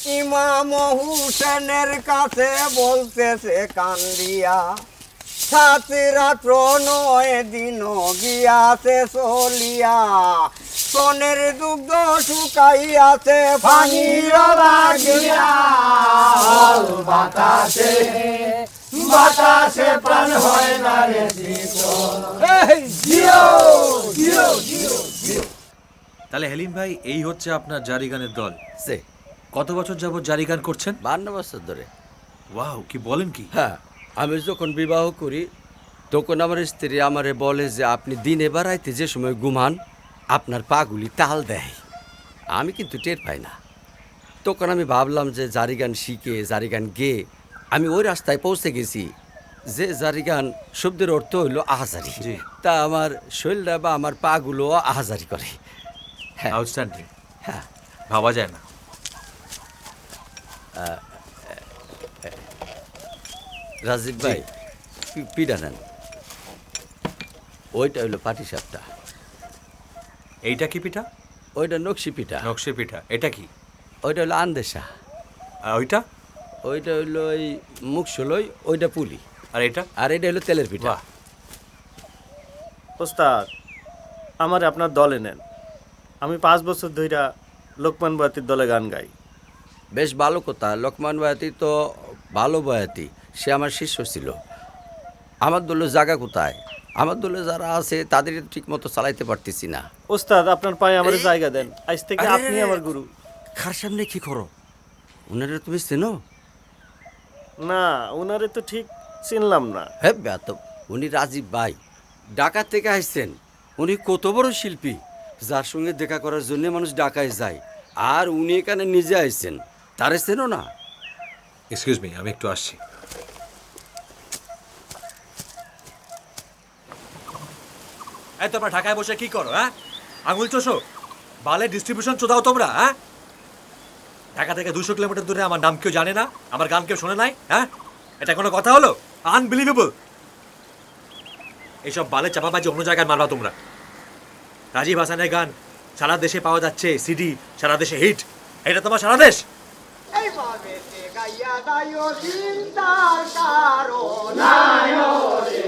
ইমাম হুসেনের কাছে বলতেছে কান্দিয়া, সাত রাত্র 9 দিন গিয়াছে চলিয়া, সোনের দুগ্ধ শুকাইয়াছে পানির লাগিয়া। বাতাসে বাতাসে প্রাণ হয় না রে শীতল। জিও জিও জিও জিও। তাহলে হেলিম ভাই এই হচ্ছে আপনার জারি গানের দল। সে কত বছর যাবত জারি গান করছেন? 52 বছর ধরে। ওয়াও, কি বলেন কি! হ্যাঁ, আমি যখন বিবাহ করি তখন আমার স্ত্রী আমারে বলে যে আপনি দিনে বেড়াইতে যে সময় ঘুমান আপনার পাগুলি তাল দেয়, আমি কিন্তু টের পাই না। তখন আমি ভাবলাম যে জারি গান শিখে জারি গান গেয়ে আমি ওই রাস্তায় পৌঁছে গেছি যে জারি গান শব্দের অর্থ হইল আহাজারি। জি। তা আমার শরীরটা বা আমার পাগুলো আহাজারি করে। হ্যাঁ আউটস্ট্যান্ডিং, হ্যাঁ। ভাবা যায় না। রাজীব ভাই পিঠা নেন, ওইটা হইলো পাটি সাপটা, এইটা কি পিঠা? ওইটা নকশি পিঠা, নকশি পিঠা। এটা কি? ওইটা হইলো আন্দেশা, আর ওইটা? ওইটা হইলো ওই মুখশলই, ওইটা পুলি, আর এটা? আর এটা হইলো তেলের পিঠা। বাহ, ওস্তাদ, আমার আপনার দলে নেন। আমি 5 বছর ধইরা লোকমান বয়াতির দলে গান গাই। বেশ ভালো কথা। লোকমান বয়াতি তো ভালো বয়াতি, সে আমার শিষ্য ছিল। আমার দলে জায়গা কোথায়? আমার দলে যারা আছে তাদের ঠিক মতো চালাইতে পারতেছি না। ওস্তাদ, আপনার পায়ে আমার জায়গা দেন। আজ থেকে আরে, আপনি আমার গুরু। খার সামনে কি করো? ওনারা তুমি চেনো? না, ওনারে তো ঠিক চিনলাম না। হ্যাঁ ব্যাত, উনি রাজীব ভাই, ঢাকা থেকে আসছেন। উনি কত বড় শিল্পী, যার সঙ্গে দেখা করার জন্য মানুষ ঢাকায় যায়, আর উনি এখানে নিজে আসছেন। তারে চেনো না? এক্সকিউজ মি, আমি একটু আসছি। এই তোমরা ঢাকায় বসে কি করো? হ্যাঁ, আঙুল চোষো, বালে ডিস্ট্রিবিউশন চোদাও তোমরা। হ্যাঁ, ঢাকা থেকে 200 কিলোমিটার দূরে আমার নাম কেউ জানে না, আমার গান কেউ শোনে নাই। হ্যাঁ, এটা কোনো কথা হলো? আনবিলিভেবল। এইসব বালে চাপাবাজি অন্য জায়গায় মারবা তোমরা। রাজীব হাসানের গান সারা দেশে পাওয়া যাচ্ছে, সিডি সারা দেশে হিট। এটা তোমার সারা দেশ। এইভাবে গাইয়া দায়ো চিন্তার কারণ নায়রে